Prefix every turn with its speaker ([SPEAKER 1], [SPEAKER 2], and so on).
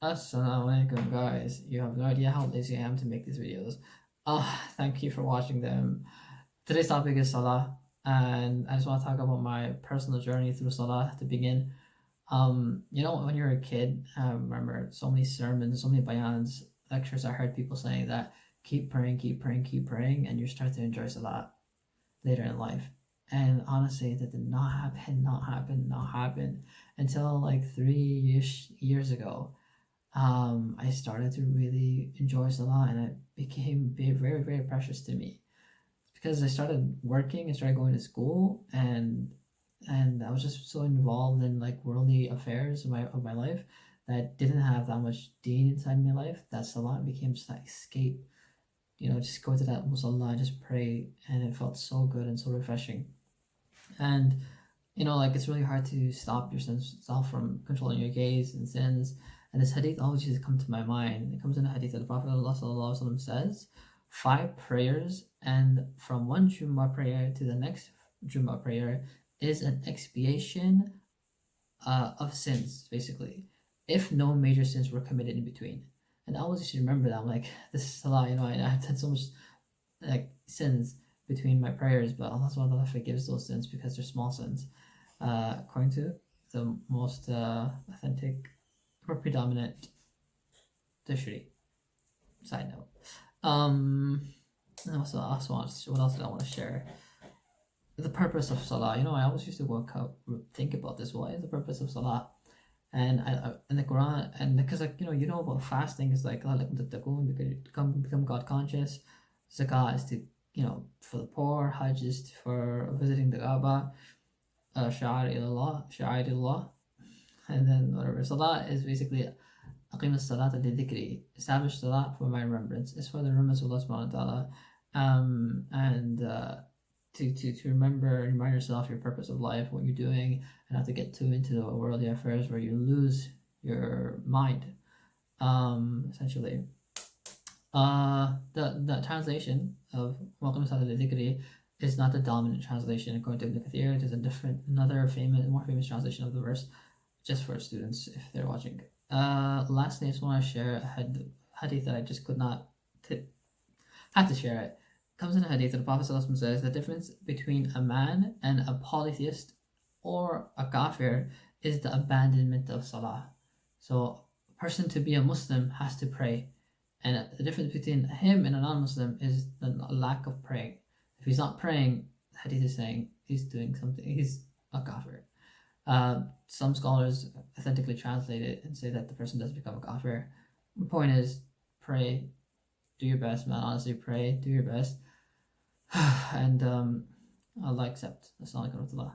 [SPEAKER 1] Assalamu alaikum, guys. You have no idea how lazy I am to make these videos. Thank you for watching them. Today's topic is Salah, and I just want to talk about my personal journey through Salah to begin. When you're a kid, I remember so many sermons, so many bayans, lectures I heard people saying that keep praying, keep praying, keep praying, and you start to enjoy Salah later in life. And honestly, that did not happen until like 3 years ago. I started to really enjoy Salah, and it became very, very precious to me because I started working, I started going to school, and I was just so involved in like worldly affairs of my life that didn't have that much deen inside my life. That Salah became just that escape. Just go to that musalla and just pray, and it felt so good and so refreshing. And like it's really hard to stop yourself from controlling your gaze and sins. And this hadith always used to come to my mind. It comes in a hadith that the Prophet ﷺ says, 5 prayers, and from one Jummah prayer to the next Jummah prayer is an expiation of sins, basically, if no major sins were committed in between. And I always used to remember that. I'm like, this is Salah, I've done so much like sins between my prayers, but Allah SWT forgives those sins because they're small sins, according to the most authentic or predominant dictionary. Side note. And also, what else did I want to share? The purpose of Salah. I always used to think about this. What is the purpose of Salah? And in the Quran, and because about fasting is like because you become God conscious. Zakah is to for the poor. Hajj is for visiting the Kaaba. Sha'air, and then whatever. Salah is basically aqim as-salat li-dhikri, establish salah for my remembrance. It's for the remembrance of Allah subhanahu wa ta'ala. And to remind yourself your purpose of life, what you're doing, and not to get too into the worldly affairs where you lose your mind. Essentially. The translation of Welcome to Salah al-Dhikri is not the dominant translation according to Ibn Kathir. There's more famous translation of the verse, just for students if they're watching. Lastly, I just want to share a hadith that I just had to share it. Comes in a hadith that the Prophet ﷺ says the difference between a man and a polytheist or a kafir is the abandonment of Salah. So a person to be a Muslim has to pray, and the difference between him and a non-Muslim is the lack of praying. If he's not praying, the hadith is saying he's doing something, he's a kafir. Some scholars authentically translate it and say that the person does become a kafir. The point is, pray, do your best, man. Honestly, pray, do your best, and Allah accept. Assalamu alaikum warahmatullah.